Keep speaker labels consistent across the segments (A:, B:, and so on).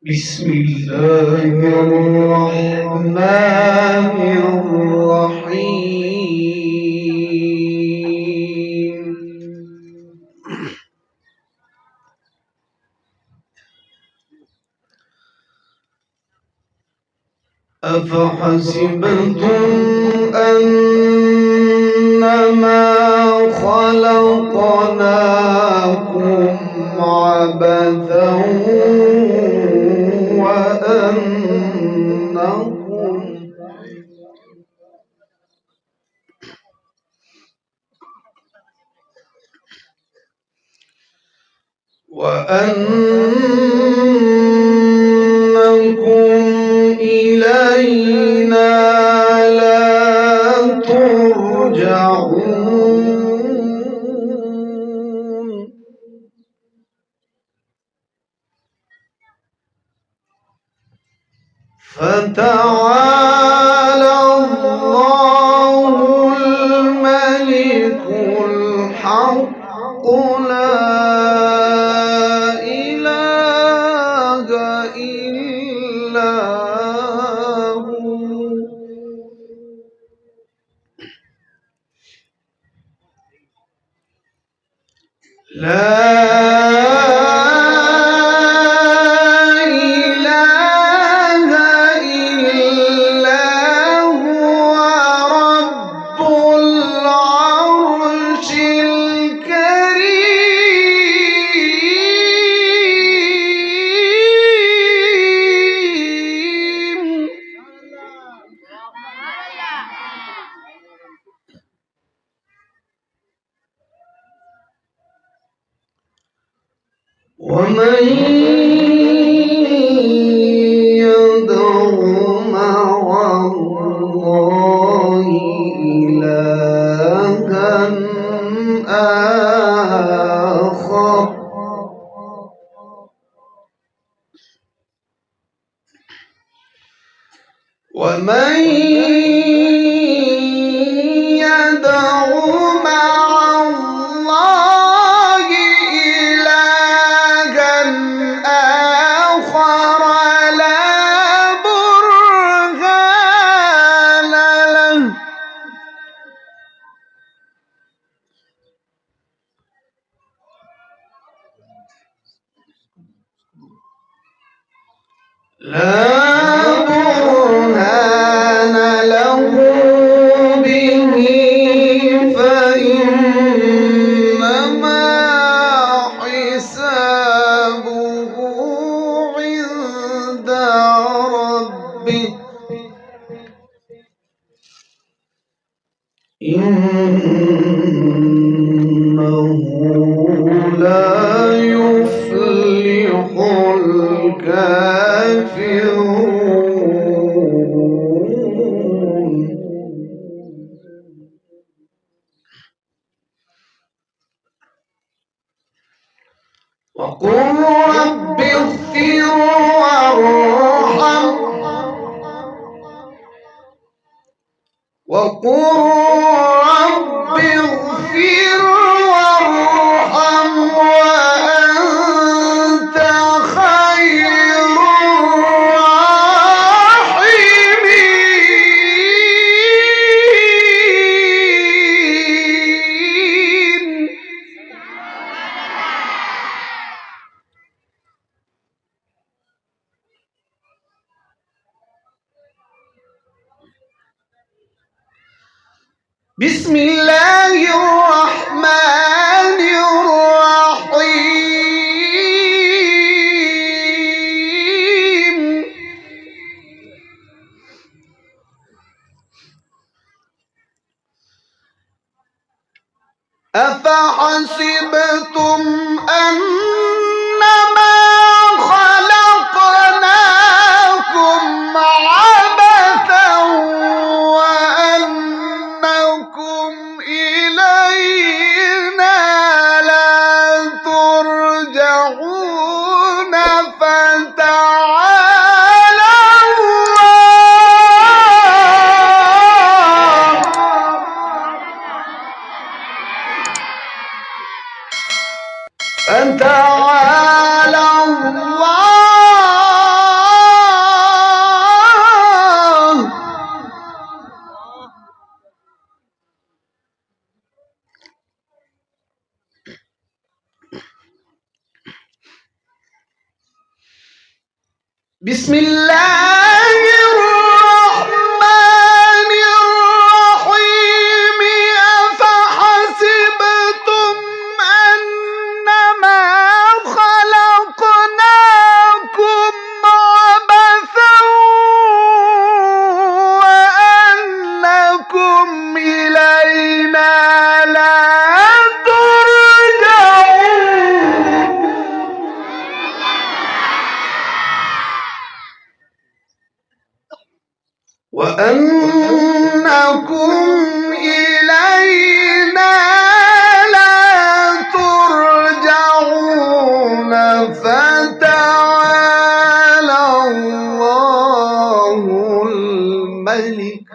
A: بسم الله الرحمن الرحيم. أفحسبتم أنما خلقناكم عبثا وأنكم إلينا لا ترجعون. فتعالى الله الملك الحق لا إله إلا هو. ومن يدع مع الله إلها آخر ومن يدع مع الله إلها آخر لا برهان له به فإنما حسابه عند ربه إنه لا يفلح الكافرون. وقل رب اغفر وارحم وقل رب اغفر وارحم وأنت خير الراحمين. بسم الله الرحمن الرحيم. أفحسبتم أنما خلقناكم عبثا وأنكم إلينا لا بسم الله الرحمن الرحيم أفحسبتم أنما خلقناكم عبثا وأنكم إلينا لا ترجعون وأنكم إلينا لا ترجعون فتعالى الله الملك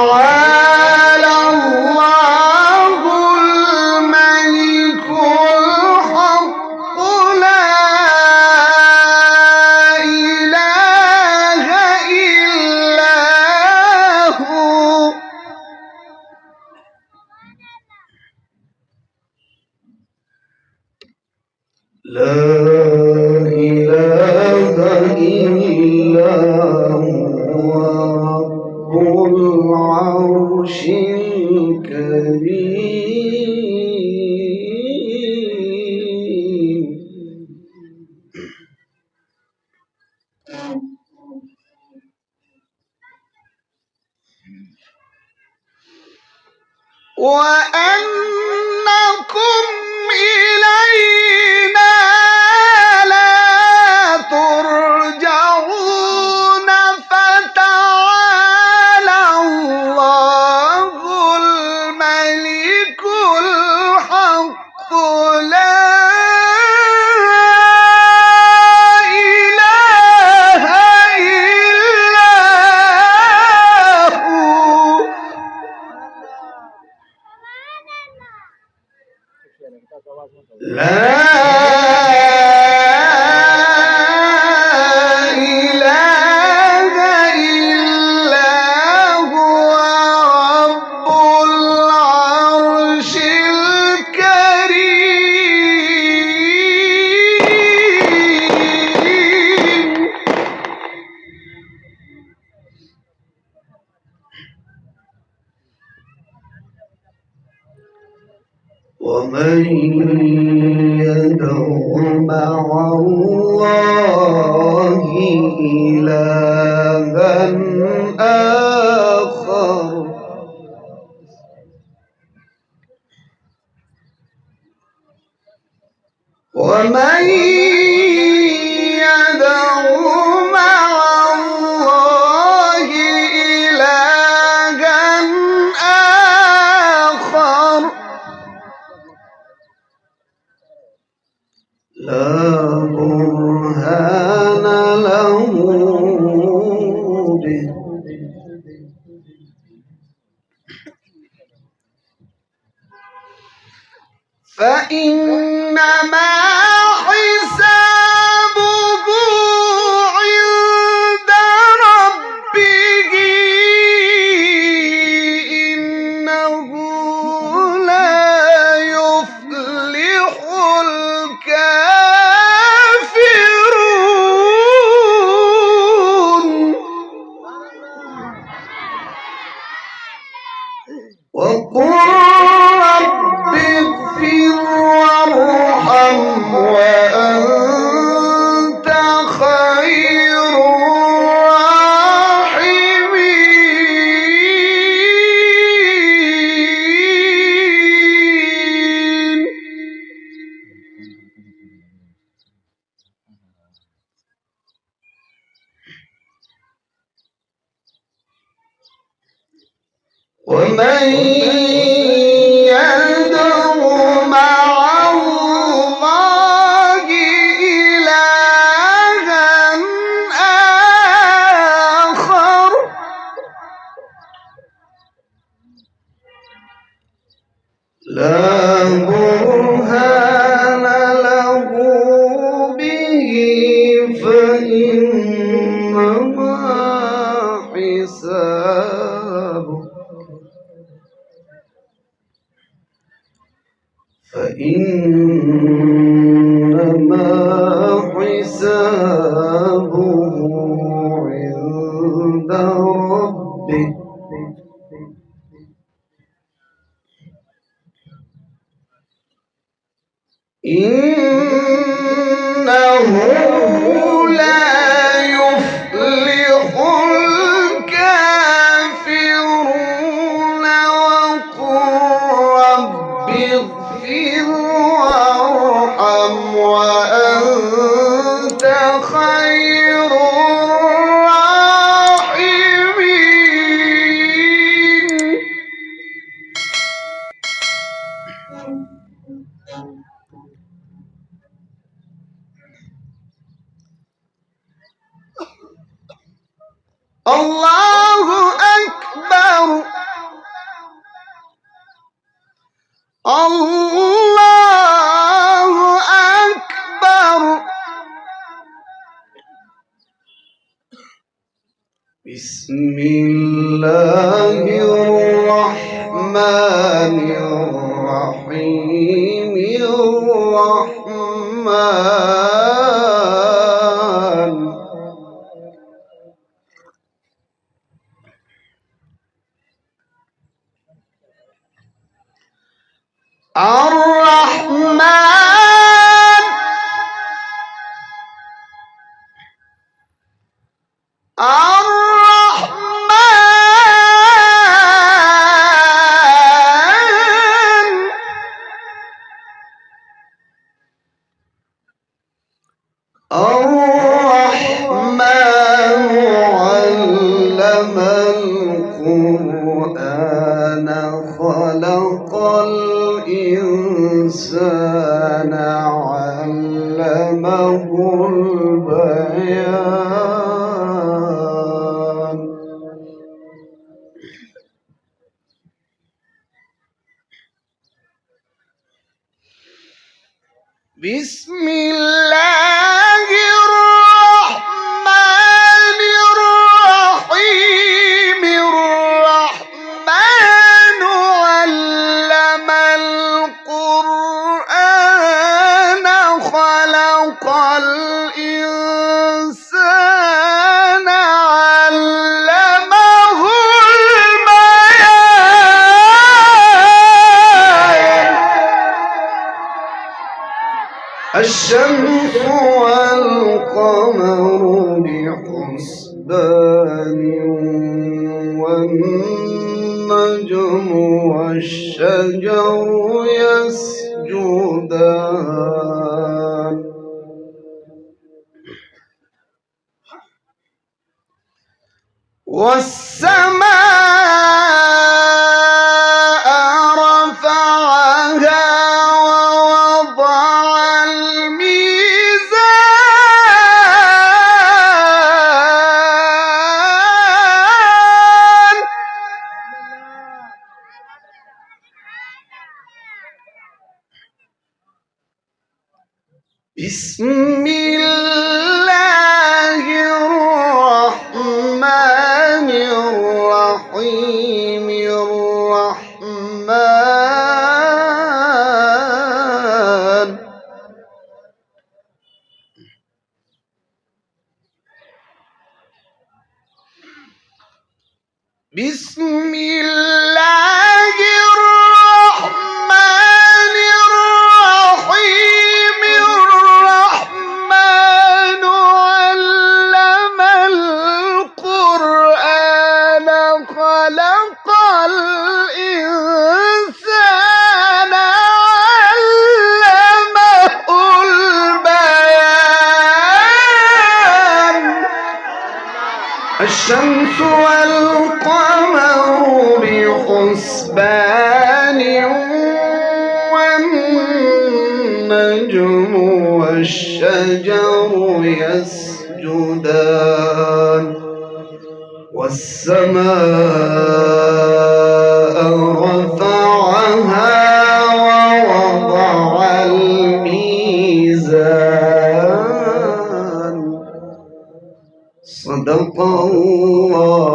A: فتعالى الله الملك الحق لا إله إلا هو لا إله إلا هو رب العرش الكريم وأنكم إلينا لا ترجعون فتعالى الله الملك الحق لا إله إلا هو لا إله إلا هو رب العرش الكريم ومن يدع مع الله إلها آخر ومن يدع مع الله إلها آخر لا برهان له به فإنما حسابه عند ربه إنه لا يفلح الكافرون وقل رب اغفر وارحم وأنت خير الراحمين ومن يدع مع الله إلها آخر لا برهان له به فإنما حسابه فإنما حسابه عند ربه إنه لا يفلح الكافرون وقل رب اغفر وارحم وأنت خير الراحمين. الله أكبر الله أكبر. بسم الله الرحمن الرحيم الرحمن علم القرآن خلق الإنسان علمه البيان. بسم الله الرحمن الرحيم الرحمن علم القرآن خلق الإنسان علمه البيان. الشمس والقمر بحسبان والنجم والشجر يسجدان. والسماء رفعها ووضع الميزان. بسم الله الرحمن الرحيم الرحمن. بسم الله الرحمن الرحيم الرحمن علم القرآن خلق الإنسان علمه البيان. الشمس والقمر بحسبان والنجم والشجر يسجدان. والسماء رفعها ووضع الميزان. صدق الله